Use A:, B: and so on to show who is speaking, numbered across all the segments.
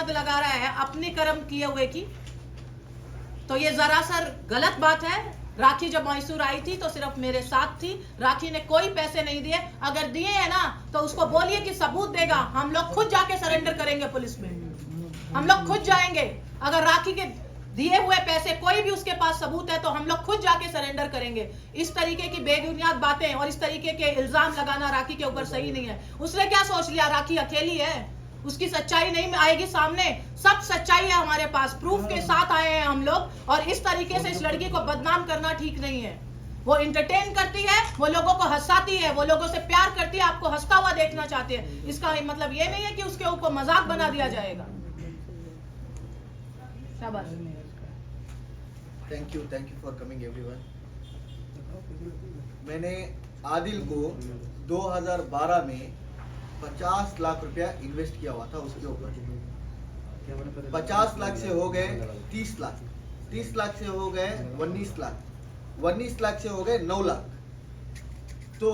A: तोहमत लगा रहा है अपने कर्म किए हुए की, तो ये जरा सर गलत बात है। राखी जब मैसूर आई थी तो सिर्फ मेरे साथ थी, राखी ने कोई पैसे नहीं दिए। अगर दिए हैं ना तो उसको बोलिए कि सबूत देगा, हम लोग खुद जाके सरेंडर करेंगे पुलिस में, हम लोग खुद जाएंगे। अगर राखी के दिए हुए पैसे कोई भी उसके पास सबूत है तो हम लोग खुद जाके सरेंडर करेंगे। इस तरीके की बेबुनियाद बातें और इस तरीके के इल्जाम लगाना राखी के ऊपर सही नहीं है। उसने क्या सोच लिया राखी अकेली है, उसकी सच्चाई नहीं आएगी सामने? सब सच्चाई है हमारे पास, प्रूफ के साथ आए हैं हम लोग। और इस तरीके से इस लड़की को बदनाम करना ठीक नहीं है। वो इंटरटेन करती है, वो लोगों को हंसाती है, वो लोगों से प्यार करती है, आपको हंसता हुआ देखना चाहती है। इसका मतलब ये नहीं है कि उसके ऊपर मजाक बना दिया जाएगा। शाबाश।
B: Thank you for coming everyone. मैंने आदिल को 2012 में 50 लाख रुपया इन्वेस्ट किया हुआ था उसके ऊपर। 50 लाख से हो गए 30 लाख, 30 लाख से हो गए 19 लाख, 19 लाख से हो गए 9 लाख। तो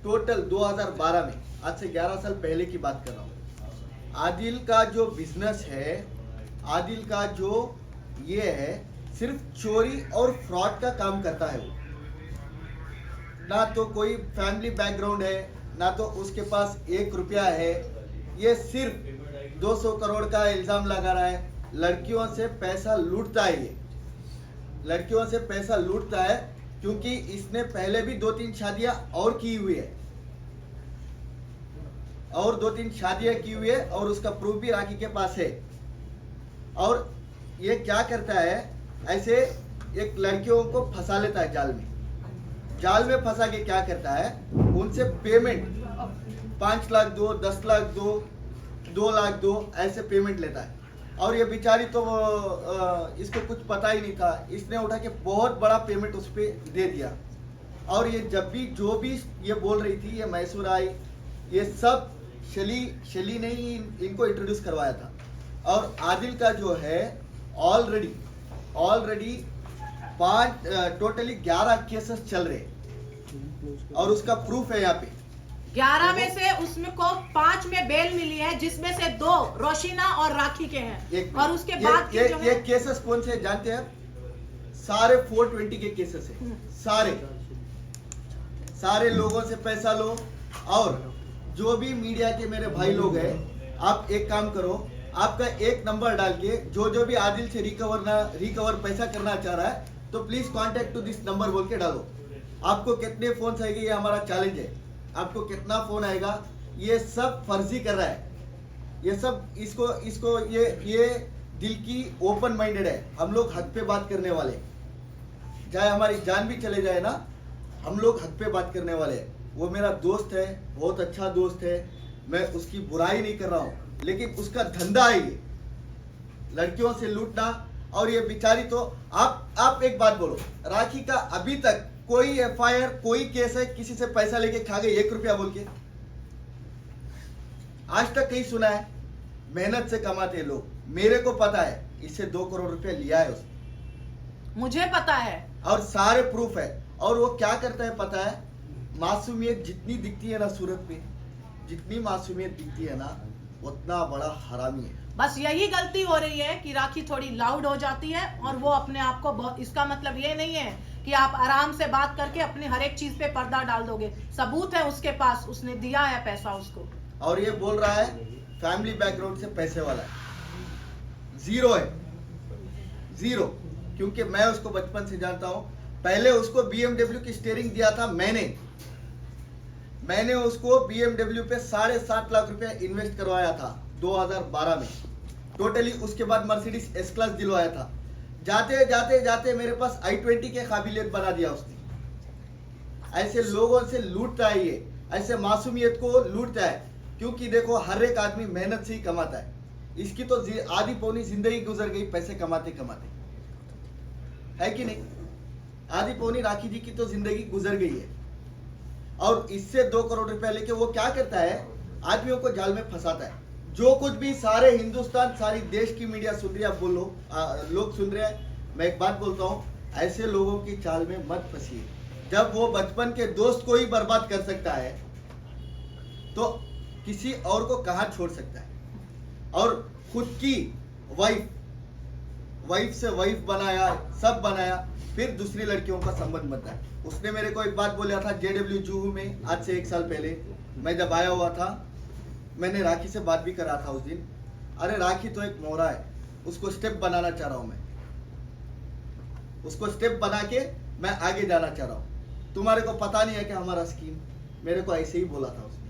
B: टोटल 2012 में, आज से 11 साल पहले की बात कर रहा हूँ, आदिल का जो बिजनेस है, आदिल का जो ये है, सिर्फ चोरी और फ्रॉड का काम करता है। वो ना तो कोई फैमिली बैकग्राउंड है, ना तो उसके पास 1 रुपया है। ये सिर्फ 200 करोड़ का इल्जाम लगा रहा है। लड़कियों से पैसा लूटता है, ये लड़कियों से पैसा लूटता है, क्योंकि इसने पहले भी 2-3 शादियां और की हुई है, और 2-3 शादियां की हुई है, और उसका प्रूफ भी राखी के पास है। और ये क्या करता है, ऐसे एक लड़कियों को फंसा लेता है जाल में। जाल में फंसा के क्या करता है, उनसे पेमेंट 5 लाख दो, 10 लाख दो, 2 लाख दो, ऐसे पेमेंट लेता है। और ये बेचारी तो इसको कुछ पता ही नहीं था, इसने उठा के बहुत बड़ा पेमेंट उस पर दे दिया। और ये जब भी जो भी ये बोल रही थी, ये मैसूर आई, ये सब शली ने ही इनको इंट्रोड्यूस करवाया था। और आदिल का जो है ऑलरेडी 5 टोटली 11 केसेस चल रहे, और उसका प्रूफ है यहाँ पे।
A: 11 में से उसमें को 5 में बेल मिली है, जिसमें से 2 रोशिना और राखी के हैं। और उसके बाद के जो
B: ये केसेस कौन से जानते हैं? सारे 420 के केसेस है। सारे लोगों से पैसा लो। और जो भी मीडिया के मेरे भाई लोग हैं, आप एक काम करो, आपका एक नंबर डाल के जो भी आदिल से रिकवर पैसा करना चाह रहा है, तो please contact to this number बोल के डालो। आपको कितने फोन आएंगे, ये हमारा चैलेंज है। आपको कितना फोन आएगा, ये सब फर्जी कर रहा है, ये सब इसको ये दिल की ओपन माइंडेड है। हम लोग हक पे बात करने वाले, चाहे हमारी जान भी चले जाए ना, हम लोग हक पे बात करने वाले हैं। वो मेरा दोस्त है, बहुत अच्छा दोस्त है, मैं उसकी बुराई नहीं कर रहा हूँ, लेकिन उसका धंधा है ये लड़कियों से लूटना। और ये बेचारी तो आप एक बात बोलो, राखी का अभी तक कोई FIR, कोई केस है किसी से पैसा लेके खा गए 1 रुपया बोल के? आज तक कहीं सुना है? मेहनत से कमाते हैं लोग। मेरे को पता है, इससे 2 करोड़ रुपया लिया है उसने,
A: मुझे पता है,
B: और सारे प्रूफ है। और वो क्या करता है पता है? मासूमियत जितनी दिखती है ना सूरत पे, जितनी मासूमियत दिखती है ना, उतना बड़ा हरामी है।
A: बस यही गलती हो रही है कि राखी थोड़ी लाउड हो जाती है, और वो अपने आप को बहुत, इसका मतलब ये नहीं है कि आप आराम से बात करके अपनी हर एक चीज पे पर्दा डाल दोगे। सबूत है उसके पास, उसने दिया है पैसा उसको।
B: और ये बोल रहा है फैमिली बैकग्राउंड से पैसे वाला है। जीरो है, जीरो। क्योंकि मैं उसको बचपन से जानता हूं। पहले उसको BMW की स्टीयरिंग दिया था मैंने उसको BMW पे 7.5 लाख रुपया इन्वेस्ट करवाया था 2012 में टोटली। उसके बाद मर्सिडीज S-क्लास दिलवाया था। जाते मेरे पास i20 के काबिलियत बना दिया उसने। ऐसे लोगों से लूटता है ये, ऐसे मासूमियत को लूटता है। क्योंकि देखो, हर एक आदमी मेहनत से ही कमाता है। इसकी तो आधी पौनी जिंदगी गुजर गई पैसे कमाते कमाते, है कि नहीं? आधी पौनी राखी जी की तो जिंदगी गुजर गई है। और इससे 2 करोड़ रुपया लेके वो क्या करता है? आदमियों को जाल में फंसाता है। जो कुछ भी सारे हिंदुस्तान, सारी देश की मीडिया सुन रही है, आप बोलो, लोग सुन रहे हैं। मैं एक बात बोलता हूँ, ऐसे लोगों की चाल में मत फंसिए। जब वो बचपन के दोस्त को ही बर्बाद कर सकता है, तो किसी और को कहाँ छोड़ सकता है? और खुद की वाइफ से वाइफ बनाया, सब बनाया, फिर दूसरी लड़कियों का संबंध बताया। उसने मेरे को एक बात बोला था JW जुहू में, आज से 1 साल पहले मैं जब आया हुआ था, मैंने राखी से बात भी करा था उस दिन। अरे राखी तो एक मोहरा है, उसको स्टेप बनाना चाह रहा हूं मैं, उसको स्टेप बना के मैं आगे जाना चाह रहा हूं। तुम्हारे को पता नहीं है कि हमारा स्कीम, मेरे को ऐसे ही बोला था उसने।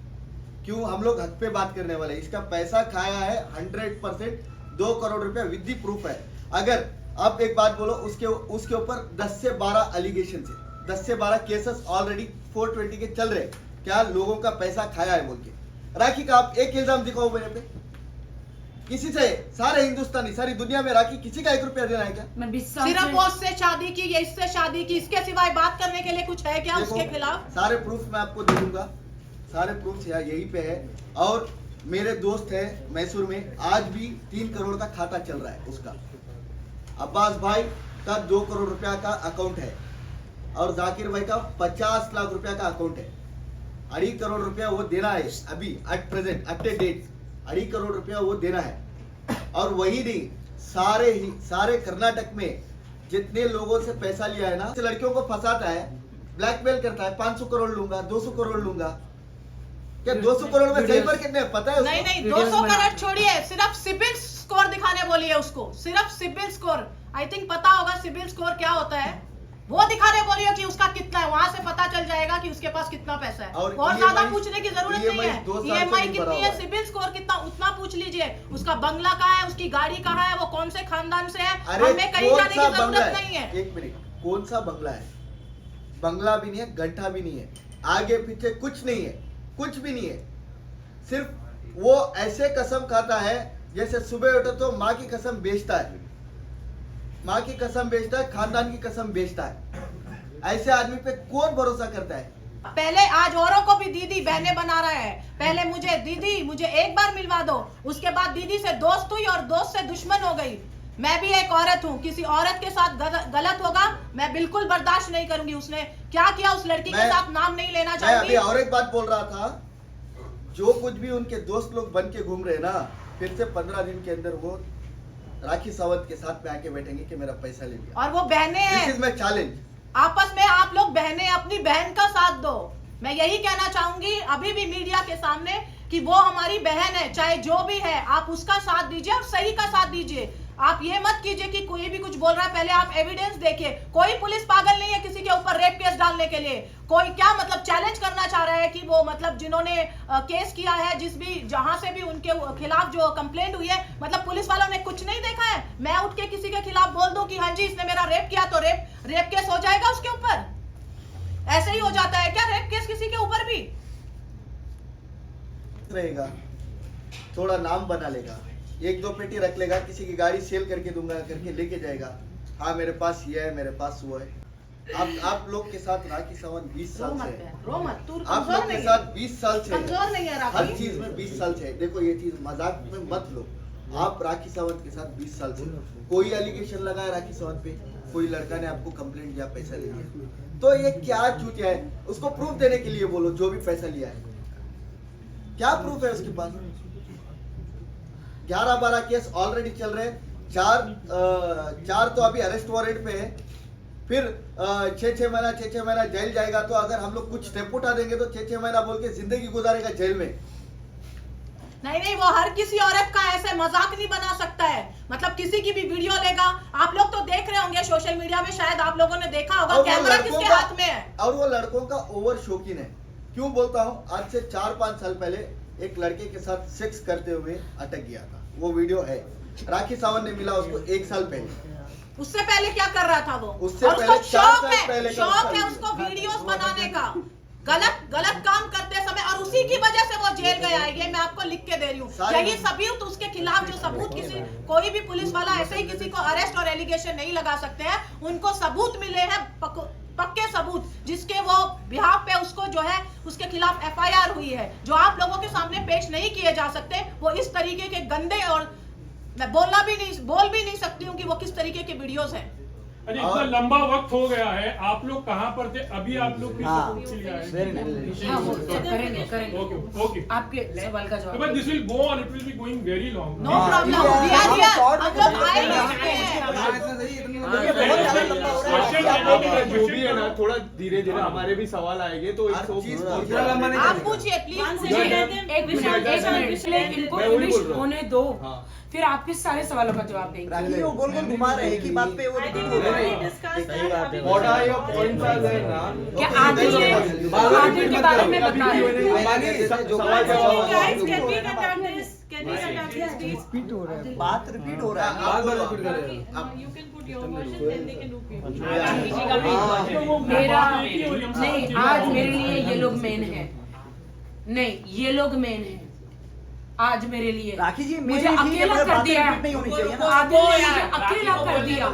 B: क्यों हम लोग हक पे बात करने वाले, इसका पैसा खाया है 100%, 2 करोड़ रुपया विद दी प्रूफ है। अगर आप एक बात बोलो, उसके ऊपर 10 से 12 एलिगेशन है, 10 से 12 केसेस ऑलरेडी 420 के चल रहे, क्या लोगों का पैसा खाया है बोल के। राखी का आप एक इल्जाम दिखाओ मेरे पे, किसी से, सारे हिंदुस्तानी, सारी दुनिया में राखी किसी का 1 रुपया देना है क्या?
C: मैं 20 साल
A: सिर्फ
C: से-
A: वो उससे शादी की या इससे शादी की, इसके सिवाय बात करने के लिए कुछ है क्या
B: देखो,
A: उसके खिलाफ?
B: सारे प्रूफ मैं आपको दे दूंगा, सारे प्रूफ यहीं पे है। और मेरे दोस्त है मैसूर में, आज भी 3 करोड़ का खाता चल रहा है उसका। अब्बास भाई का 2 करोड़ रुपया का अकाउंट है, और जाकिर भाई का 50 लाख रुपया का अकाउंट है। 2.5 करोड़ रुपया वो देना है अभी, at present, at a date 2.5 crore रुपया वो देना है। और वही नहीं, सारे कर्नाटक में जितने लोगों से पैसा लिया है ना, लड़कियों को फंसाता है, ब्लैकमेल करता है, 500 करोड़ लूंगा, 200 करोड़ लूंगा। क्या 200 करोड़ में सही पर कितने पता है उसको?
A: नहीं,
C: वीडियोस
A: 200
C: बना-
A: करोड़ छोड़िए, सिर्फ सिबिल स्कोर दिखाने बोलिए उसको, सिर्फ सिबिल स्कोर। आई थिंक पता होगा सिबिल स्कोर क्या होता है, वो दिखाने बोलिए कि उसका कितना है, वहां से पता चल जाएगा कि उसके पास कितना पैसा है।
B: और
A: और ज्यादा
B: EMI
A: पूछने की जरूरत नहीं है।
B: 2 साल से
A: EMI
B: नहीं भरा
A: कितनी
B: हुआ
A: है,
B: है।
A: सिबिल स्कोर कितना, उतना पूछ लीजिए। उसका बंगला कहाँ है, उसकी गाड़ी कहाँ है, वो कौन से खानदान से है,
B: अरे
A: हमें कहीं
B: कौन
A: जाने
B: सा
A: की
B: बंगला
A: जरूरत
B: है?
A: नहीं है।
B: एक मिनट, कौन सा बंगला है? बंगला भी नहीं है, गड्ढा भी नहीं है, आगे पीछे कुछ नहीं है, कुछ भी नहीं है। सिर्फ वो ऐसे कसम खाता है जैसे सुबह उठे तो माँ की कसम बेचता है, माँ की कसम बेचता है, खानदान की कसम बेचता है। ऐसे आदमी पे कौन भरोसा करता है?
A: पहले आज औरों को भी दीदी बहने बना रहा है। पहले मुझे दीदी, मुझे एक बार मिलवा दो, उसके बाद दीदी से दोस्त हुई और दोस्त से दुश्मन हो गई। मैं भी एक औरत हूँ, किसी औरत के साथ गलत होगा मैं बिल्कुल बर्दाश्त नहीं करूंगी। उसने क्या किया उस लड़की के साथ नाम नहीं लेना
B: मैं
A: चाहूंगी।
B: अभी और एक बात बोल रहा था, जो कुछ भी उनके दोस्त लोग बन के घूम रहे हैं ना, फिर से 15 दिन के अंदर वो राखी सावंत के साथ में आके बैठेंगे कि मेरा पैसा ले लिया।
A: और वो बहने हैं,
B: दिस इज माय चैलेंज।
A: आपस में आप लोग बहने अपनी बहन का साथ दो। मैं यही कहना चाहूंगी अभी भी मीडिया के सामने कि वो हमारी बहन है, चाहे जो भी है, आप उसका साथ दीजिए और सही का साथ दीजिए। आप ये मत कीजिए कि कोई भी कुछ बोल रहा है, पहले आप एविडेंस देखिए। कोई पुलिस पागल नहीं है किसी के ऊपर रेप केस डालने के लिए। कोई क्या मतलब चैलेंज करना चाह रहा है कि वो मतलब जिन्होंने केस किया है, जिस भी जहां से भी उनके खिलाफ जो कंप्लेंट हुई है, मतलब पुलिस वालों ने कुछ नहीं देखा है। मैं उठ के किसी के खिलाफ बोल दूं कि हाँ जी इसने मेरा रेप किया तो रेप केस हो जाएगा उसके ऊपर? ऐसे ही हो जाता है क्या रेप केस किसी के ऊपर भी?
B: रहेगा, थोड़ा नाम बना लेगा, 1-2 पेटी रख लेगा, किसी की गाड़ी सेल करके दूंगा करके लेके जाएगा। हाँ मेरे पास ये है, मेरे पास वो है। आप लोग के साथ राखी सावंत 20 साल से है,
A: रो मत, तू
B: आप
A: कमजोर
B: लोग के
A: नहीं
B: साथ
A: है,
B: 20 साल से है।
A: कमजोर नहीं है
B: हर
A: राखी।
B: चीज में 20 साल से है। देखो ये चीज मजाक में मत लो। आप राखी सावंत के साथ 20 साल से, कोई एलिगेशन लगाया राखी सावंत पे, कोई लड़का ने आपको कंप्लेंट किया, पैसा ले लिया, तो ये क्या चूतिया है? उसको प्रूफ देने के लिए बोलो, जो भी पैसा लिया है क्या प्रूफ है उसके पास? 11-12 केस ऑलरेडी चल रहे हैं, चार तो अभी अरेस्ट वारंट पे है, फिर 6-6 महीना जेल जाएगा। तो अगर हम लोग कुछ स्टेप उठा देंगे तो 6-6 महीना बोल के जिंदगी गुजारेगा जेल में।
A: नहीं, वो हर किसी औरत का ऐसे मजाक नहीं बना सकता है। मतलब किसी की भी वीडियो लेगा, आप लोग तो देख रहे होंगे सोशल मीडिया में, शायद आप लोगों ने देखा होगा, कैमरा किसके हाथ में है।
B: और वो लड़कों का ओवर शौकीन है। क्यों बोलता हूँ, आज से 4-5 साल पहले एक लड़के के साथ सेक्स करते हुए अटक गया था, वो वीडियो है। राखी सावंत ने मिला उसको 1 साल पहले।
A: उससे पहले क्या कर रहा था वो?
B: उससे
A: और
B: पहले
A: उसको
B: 4
A: शौक
B: साल
A: है,
B: पहले का
A: शौक
B: उसका
A: है
B: वीडियो।
A: उसको वीडियोस बनाने का, गलत काम करते समय, और उसी की वजह से वो जेल गया है। ये मैं आपको लिख के दे रही हूँ। यही सबूत उसके खिलाफ, जो सबूत किसी कोई भी पुलिस वाला ऐसे ही किसी को अरेस्ट और एलिगेशन नहीं लगा सकते हैं। उनको सबूत मिले हैं, पक्के सबूत, जिसके वो बिहाफ पे उसको जो है उसके खिलाफ FIR हुई है, जो आप लोगों के सामने पेश नहीं किए जा सकते। वो इस तरीके के गंदे, और मैं बोल भी नहीं सकती हूँ कि वो किस तरीके के वीडियोस हैं।
C: अरे इतना लंबा वक्त हो गया है, आप लोग कहाँ पर थे? अभी आप लोग किस सपोर्ट के लिए आए?
D: करेंगे करेंगे
C: ओके ओके,
D: आपके सवाल का जवाब
C: but this will go on, it will be going very long.
A: No problem, हम लोग आए हैं।
E: जो भी है ना, थोड़ा धीरे धीरे हमारे भी सवाल आएंगे तो
B: हर चीज
A: आप पूछिए प्लीज।
D: एक मिनट इनको
E: मैं वही
D: फिनिश
E: बोल रहा हूँ।
D: होने दो,
E: हाँ।
D: फिर आपके सारे सवालों का जवाब देंगे।
B: राखी वो गोल गोल घुमा रहे हैं कि बात पे वो
E: What are your points are there ना?
D: क्या आदिल के बारे में बता रहे
B: बात रिपीट हो रहा है।
D: मेरा नहीं, आज मेरे लिए ये लोग मेन है, नहीं ये लोग मेन है आज मेरे लिए।
B: राखी जी
D: मुझे अकेला कर दिया,
B: नहीं होनी चाहिए ना।
D: आदिल ने मुझे अकेला कर दिया,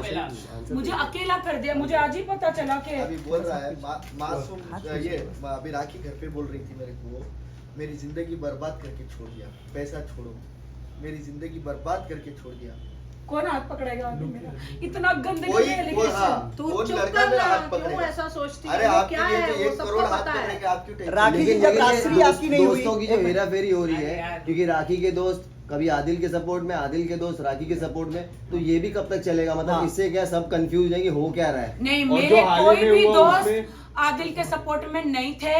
D: मुझे अकेला कर दिया। मुझे आज ही पता चला कि
B: अभी बोल रहा है मासूम ये अभी राखी घर पे बोल रही थी मेरे को, मेरी जिंदगी बर्बाद करके छोड़ दिया, पैसा छोड़ो, मेरी जिंदगी बर्बाद करके छोड़ दिया।
D: कौन हाथ पकड़ेगा अभी मेरा? इतना गंदगी
B: कोई
D: में
B: कोई हाँ,
A: तू
B: कौन
A: चुप
B: लड़का
A: कर
B: मेरा
A: ना,
B: हाथ
A: क्यों
B: पकड़ेगा?
A: ऐसा सोचती
B: अरे
A: है?
B: आपके
A: क्या
B: लिए
A: है
B: तो
A: वो
B: 1
A: सबको
B: करोड़ हाथ
A: पता है।
B: पकड़ेंगे, आपकी टेंशन।
F: राखी जी जब रात्रि आपकी नहीं हुई,
G: दोस्तों की जो हेरा फेरी हो रही है, क्योंकि राखी के दोस्त कभी आदिल के सपोर्ट में, आदिल के दोस्त राखी के सपोर्ट में, तो ये भी कब तक चलेगा? मतलब
F: हाँ।
G: इससे क्या सब कंफ्यूज है कि हो क्या रहा है?
D: नहीं,
E: और
D: मेरे
E: जो हाल ही
D: कोई
E: में
D: भी
E: हुआ
D: दोस्त
E: उसमें-
D: आदिल के सपोर्ट में नहीं थे।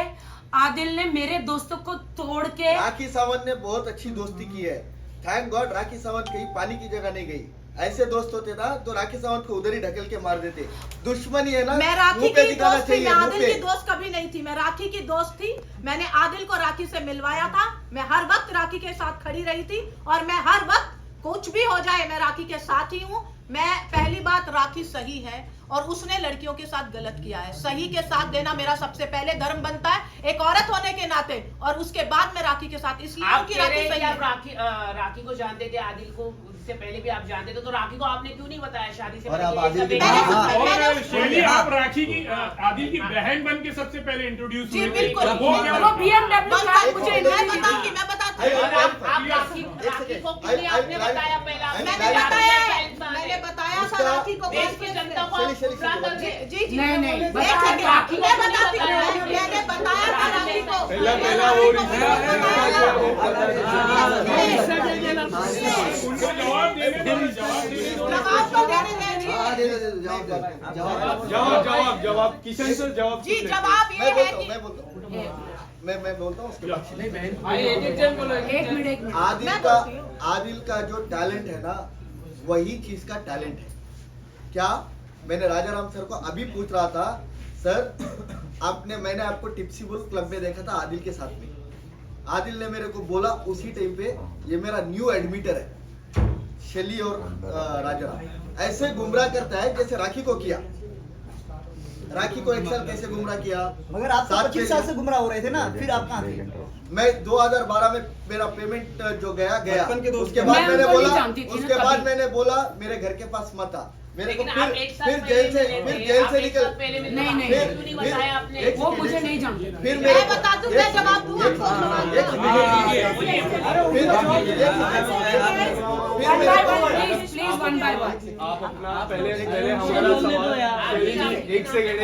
D: आदिल ने मेरे दोस्तों को तोड़ के
B: राखी सावंत ने बहुत अच्छी दोस्ती की है। थैंक गॉड राखी सावंत कहीं पानी की जगह नहीं गई। ऐसे दोस्त होते ना तो राखी सावंत को उधर ही ढकेल के मार देते। दुश्मनी है ना,
A: मैं राखी
B: मुंह पे
A: की
B: दिखाना
A: दोस्त थी, मैं
B: चाहिए, मुंह
A: आदिल
B: पे।
A: की दोस्त कभी नहीं थी। मैं राखी की दोस्त थी। मैंने आदिल को राखी से मिलवाया था। मैं हर वक्त राखी के साथ खड़ी रही थी और मैं हर वक्त कुछ भी हो जाए मैं राखी के साथ ही हूँ। मैं पहली बात, राखी सही है और उसने लड़कियों के साथ गलत किया है। सही के साथ देना मेरा सबसे पहले धर्म बनता है एक औरत होने के नाते, और उसके बाद मैं राखी के साथ इसलिए
H: आप
A: कि
H: कह
A: राखी
H: रहे हैं
A: सही
H: कि आप
A: है।
H: राखी को जानते थे, आदिल को उससे पहले भी आप जानते थे, तो राखी को आपने क्यों नहीं बताया शादी से
G: और
H: पहले?
G: आप
H: ये
G: आदिल
H: सब
G: के
H: एक-
A: मैंने-
G: हाँ।
C: और शैली, आप राखी की आदिल की बहन बन के सबसे पहले इंट्रोड्यूस
A: जी,
C: हुए थे।
A: बिल्कुल।
C: वो क्या
D: वो BMW कार मुझे
A: मैं
D: नहीं
A: बताऊंगी,
D: दी।
A: मैं बताती
B: अरे,
A: हूँ।
H: और आप राखी को क्यों नहीं आपने बताया पहला?
A: मैंने बताया है, मैंने बताया था राखी को
H: देश की जनता को आप
B: चलिए,
H: गुमराह कर
A: जी
H: रहे हैं।
A: जी जी
D: नहीं, नहीं,
A: एक
D: बताया
A: सेकंड,
D: राखी
A: मैं
H: को
A: बताती हूँ।
H: बताया।
A: मैंने बताया था राखी को।
E: पहला
A: मैंने
E: पहला
A: राखी
E: वो
A: को
E: रिश्ता
C: उनको जवाब देने दो, जवाब देने दो।
A: जवाब तो देने दीजिए।
G: हाँ, दे दो, जवाब
E: जवाब जवाब किशन सर जवाब
A: जी जवाब ये है कि
B: मैं बोलता हूँ मैं बोलता हूँ उसके बाद।
D: एक मिनट
B: आदिल का जो टैलेंट है ना, वही चीज का टैलेंट है। क्या मैंने राजा राम सर को अभी पूछ रहा था, सर मैंने आपको टिप्सी बुल क्लब में देखा था आदिल के साथ में। आदिल ने मेरे को बोला उसी टाइम पे, ये मेरा न्यू एडमिटर है शैली और राजा राम। ऐसे गुमराह करता है जैसे राखी को किया। राखी को 1 साल कैसे गुमराह किया?
F: मगर आप तो 25 साल से गुमराह हो रहे थे ना, फिर आप कहाँ थे?
B: मैं 2012 में मेरा पेमेंट जो गया
F: बचपन के दोस्त
B: उसके
D: मैं
B: बाद मैंने
D: उनको नहीं
B: बोला,
D: जानती थी ना
B: उसके
D: कभी।
B: बाद मैंने बोला मेरे घर के पास मत आ। मेरे को
H: लेकिन आप एक साल
B: फिर
H: पहले
B: जेल से
H: मिले
B: फिर
H: थे,
B: जेल
H: आप
B: से
H: एक
B: निकल
H: साल पहले मिले,
D: नहीं,
H: आप
D: नहीं।
H: क्यों नहीं बताया आपने?
B: एक
D: वो
B: सेकंड,
D: मुझे
B: एक
D: नहीं
B: सेकंड।
D: जानते।
B: फिर
A: मैं बता दूं, मैं जवाब दूं आपको।
D: One by one, please one by one.
E: आप अपना पहले पहले हमारा सवाल शैली जी, एक सेकंड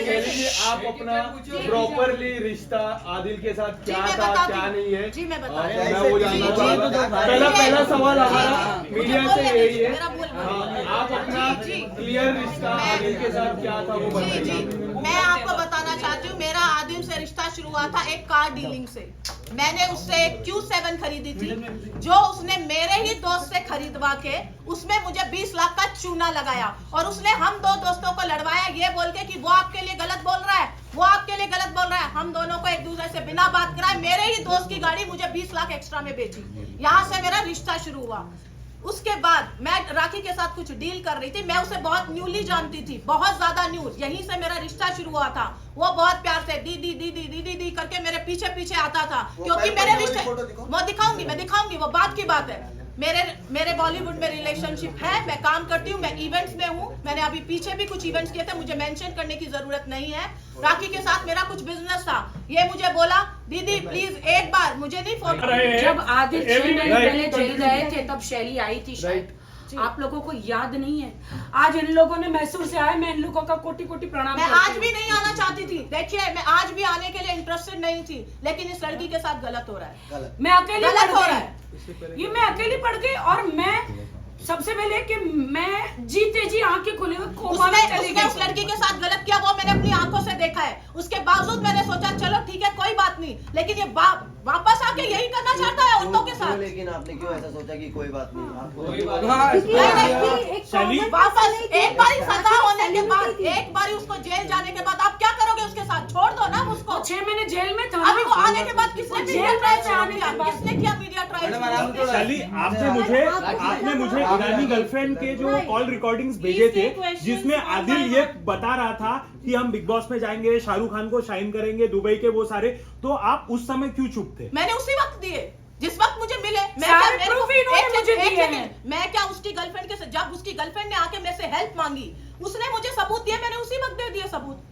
E: शैली जी, आप अपना प्रॉपरली रिश्ता आदिल के साथ
A: जी,
E: क्या
A: मैं
E: था
A: बताती
E: क्या
A: हूँ।
E: नहीं है,
A: जी, मैं
E: हाँ,
A: बताती
E: मैं
B: हूँ।
E: वो
B: जी,
E: जानना
B: जी,
E: चाहूँगा।
B: जी,
E: पहला सवाल
A: जी,
E: हमारा
A: जी,
E: मीडिया
A: मुझे
E: से
A: बोलने
E: यही
A: दीजिए,
E: है,
A: मेरा बोलना।
E: हाँ, आप अपना
A: जी, जी।
E: क्लियर रिश्ता आदिल के साथ क्या था वो
A: जी जी,
E: बताइए।
A: मैं आपको बताना चाहती हूँ, मेरा आदिल से रिश्ता शुरू हुआ था एक कार डीलिंग से। मैंने उससे एक Q7 खरीदी थी, जो उसने मेरे ही दोस्त से खरीदवा के उसमें मुझे 20 लाख का चूना लगाया, और उसने हम 2 दोस्तों को लड़वाया ये बोल के कि वो आपके लिए गलत बोल रहा है, वो आपके लिए गलत बोल रहा है। हम दोनों को एक दूसरे से बिना बात कराए मेरे ही दोस्त की गाड़ी मुझे 20 लाख एक्स्ट्रा में बेची। यहाँ से मेरा रिश्ता शुरू हुआ। उसके बाद मैं राखी के साथ कुछ डील कर रही थी। मैं उसे बहुत न्यूली जानती थी, बहुत ज्यादा न्यूज। यहीं से मेरा रिश्ता शुरू हुआ था। वो बहुत प्यार से दी दी दी दी दी दी दी करके मेरे पीछे पीछे आता था, क्योंकि मेरे रिश्ते वो दिखाऊंगी, वो बात की बात है। मेरे बॉलीवुड में रिलेशनशिप है, मैं काम करती हूँ, मैं इवेंट्स में हूँ। मैंने अभी पीछे भी कुछ इवेंट्स किए थे, मुझे मेंशन करने की जरूरत नहीं है। राखी के साथ मेरा कुछ बिजनेस था। ये मुझे बोला, दीदी प्लीज एक बार मुझे नहीं फोटो।
D: जब आदिल 6 महीने पहले जेल गए थे तब शैली आई थी शायद आप लोगों को याद नहीं है? आज इन लोगों ने मैसूर से आया, मैं इन लोगों का कोटि कोटि प्रणाम
A: मैं
D: करती
A: आज
D: हूँ।
A: भी नहीं आना चाहती थी। देखिए, मैं आज भी आने के लिए इंटरेस्टेड नहीं थी, लेकिन इस लड़की के साथ गलत हो रहा है।
D: मैं अकेली
A: गलत
D: पड़
A: हो रहा
D: गई।
A: है।
D: ये मैं अकेली पड़ गई और मैं सबसे पहले कि मैं जीते जी आंखें खुली हुई कोमा में चली
A: उसने उस
D: गई।
A: लड़की के साथ गलत किया, वो मैंने अपनी आंखों से देखा है। उसके बावजूद मैंने सोचा चलो ठीक है, कोई बात नहीं, लेकिन ये वापस आके यही करना चाहता है औरतों के साथ।
G: लेकिन आपने क्यों ऐसा सोचा कि कोई बात नहीं, आपको
A: नहीं, वापस एक बारी सजा होने के बाद, एक बारी उसको जेल जाने के बाद आप क्या करोगे उसके साथ? छोड़ दो ना उसको।
D: 6 महीने जेल में था।
A: अभी वो आने के बाद किसने मीडिया
D: जेल में
A: ट्रायल
D: जाने के बाद
A: किसने किया मीडिया ट्रायल?
C: शैली, आपने मुझे ईरानी गर्लफ्रेंड के जो कॉल रिकॉर्डिंग्स भेजे थे, जिसमें आदिल ये बता रहा था कि हम बिग बॉस में जाएंगे, शाहरुख खान को शाइन करेंगे, दुबई के वो सारे, तो आप उस समय क्यों चुप थे?
A: मैंने उसी वक्त दिए जिस वक्त मुझे मिले। मैं
D: सारे
A: क्या
D: proof इन्होंने मुझे दिए हैं।
A: मैं क्या उसकी गर्लफ्रेंड के जब उसकी गर्लफ्रेंड ने आके मेरे से हेल्प मांगी, उसने मुझे सबूत दिए, मैंने उसी वक्त दे दिए सबूत।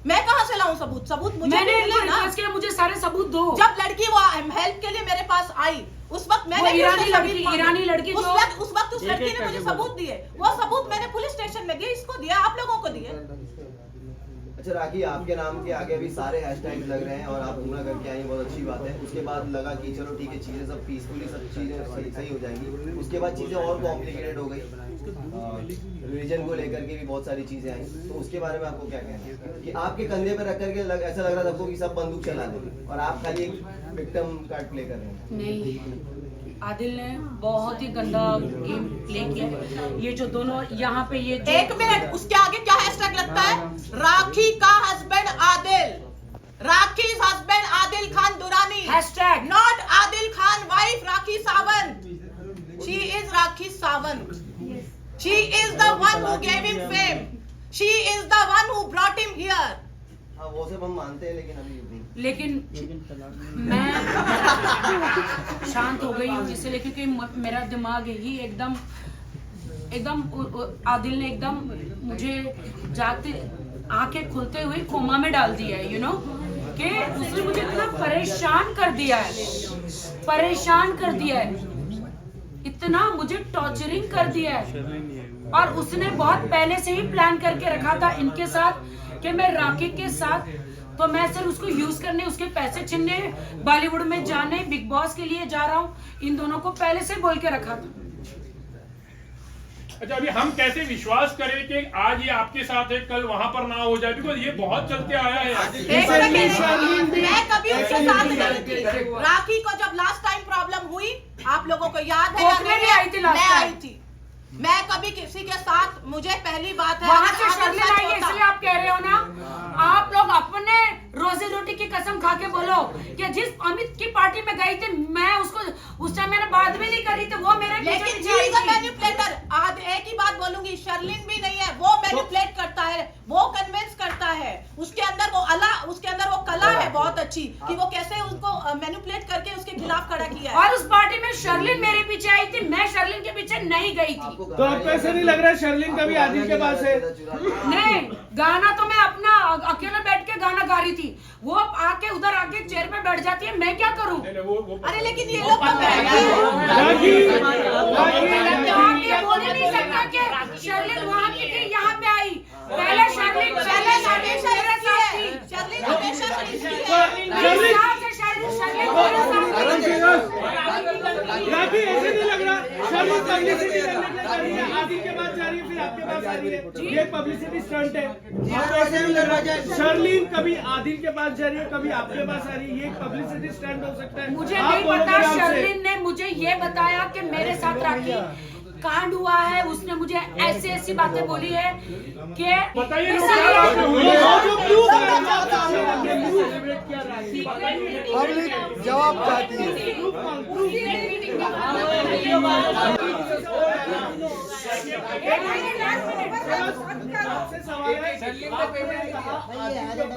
A: मैं कहां से लाऊं सबूत? सबूत मुझे
D: मैंने
A: भी मिले ना।
D: रिक्वेस्ट किया मुझे सारे सबूत दो।
A: जब लड़की वो हेल्प के लिए मेरे पास आई, उस वक्त मैंने
D: वो
A: भी
D: ईरानी
A: उससे
D: लड़की-
A: सबूत मांगे।
D: ईरानी लड़की
A: उस
D: जो-
A: वक्त उस लड़की ने मुझे सबूत दिए। वो सबूत मैंने पुलिस स्टेशन में दिए, इसको दिया, आप लोगों को दिए।
G: अच्छा राखी, आपके नाम के आगे अभी सारे हैशटैग लग रहे हैं और आप पूरा करके आई, बहुत अच्छी बात है। उसके बाद लगा कि चलो ठीक है, चीजें सब पीसफुली सब चीजें सही हो जाएंगी। उसके बाद चीजें और कॉम्प्लिकेटेड हो गई, रिलीजन को लेकर के भी बहुत सारी चीजें आई। तो उसके बारे में आपको क्या कहना है कि आपके कंधे पर रख करके ऐसा लग रहा था आपको कि सब बंदूक चला देंगे और आप खाली एक विक्टिम कार्ड प्ले कर रहे हैं?
D: नहीं, आदिल ने बहुत ही गंदा गेम प्ले किया। ये जो दोनों यहाँ पे ये जो-
A: एक मिनट, उसके आगे क्या हैशटैग लगता है? राखी का husband Adil, Rakhi's husband Adil Khan Durrani,
D: hashtag
A: not Adil Khan wife Rakhi Sawant. She is Rakhi Sawant. She is the one who gave him fame. She is the one who brought him here.
G: हाँ, वो सब हम मानते हैं, लेकिन अभी नहीं।
D: लेकिन मैं शांत हो गई हूँ जिससे लेकर कि मेरा दिमाग ही एकदम आदिल ने एकदम मुझे जागते आंखें खुलते हुए कोमा में डाल दिया है, यू नो, कि उसने मुझे इतना परेशान कर दिया है, इतना मुझे टॉर्चरिंग कर दिया है। और उसने बहुत पहले से ही प्लान करके रखा था इनके साथ कि मैं राखी के साथ, तो मैं सिर्फ उसको यूज करने, उसके पैसे छीनने, बॉलीवुड में जाने, बिग बॉस के लिए जा रहा हूँ, इन दोनों को पहले से बोल के रखा था।
C: अच्छा, अभी हम कैसे विश्वास करें कि आज ये आपके साथ है, कल वहां पर ना हो जाए? बिकॉज ये बहुत चलते आया है।
A: एक सेकंड, मैं कभी उसके साथ नहीं थी। राखी को जब लास्ट टाइम प्रॉब्लम हुई, आप लोगों को याद है या
D: कोर्ट में
A: नहीं?
D: भी आई थी last
A: मैं
D: time।
A: आई थी। मैं कभी किसी के साथ, मुझे पहली बात है,
D: वहां
A: अगर
D: से
A: आदिल
D: शर्लिन
A: सच
D: आई है,
A: होता-
D: इसलिए आप कह रहे हो ना, आप लोग अपने रोजी रोटी की कसम खा के बोलो कि जिस अमित की पार्टी में गई थी, मैं उसको उस टाइम मैंने बात भी नहीं करी थी, वो मेरे
A: लेकिन
D: पीछे
A: she is a
D: थी।
A: manipulator। आज एक ही बात बोलूंगी, शर्लिन भी नहीं है, वो मैनिपुलेट करता है, वो कन्विंस करता है। उसके अंदर वो कला है बहुत अच्छी, कि वो कैसे उसको मैनिपुलेट करके उसके खिलाफ खड़ा किया है।
D: और उस पार्टी में शर्लिन मेरे पीछे आई थी, मैं शर्लिन के पीछे नहीं गई थी।
E: तो आपको ऐसा नहीं लग रहा है शर्लिन कभी आदिल के पास है?
D: नहीं, गाना तो मैं अपना अकेले बैठ के गाना गा रही थी, वो आके उधर आके चेयर पे बैठ जाती है, मैं क्या करूं?
A: अरे लेकिन ये लोग तो
D: तो आप ये बोल ही नहीं सकता कि शर्लिन वहाँ की थी, यहाँ पे आई। पहले शर्लिन
A: हमेशा
D: मेरे साथ थी।
A: शर्लिन हमेशा से इसकी है।
D: मेरे साथ से शर्लिन मेरे साथ थी।
E: राखी, ऐसे नहीं लग रहा शर्लिन पब्लिसिटी करने के लिए कर रही है, आदिल के पास जा रही है, फिर आपके पास आ रही है, ये पब्लिसिटी स्टंट है। आपको ऐसे नहीं लग रहा शर्लिन कभी आदिल के पास जा रही है, कभी आपके पास आ रही है, ये पब्लिसिटी स्टंट हो सकता है?
D: मुझे
E: आप
D: नहीं
E: बोलोगे
D: पता,
E: नाम से।
D: शर्लिन ने मुझे ये बताया कि मेरे साथ राखी कांड हुआ है, उसने मुझे ऐसी बातें बोली है कि
C: बताइए
D: इसलिए-
G: पब्लिक जवाब चाहती है।
E: सवाल है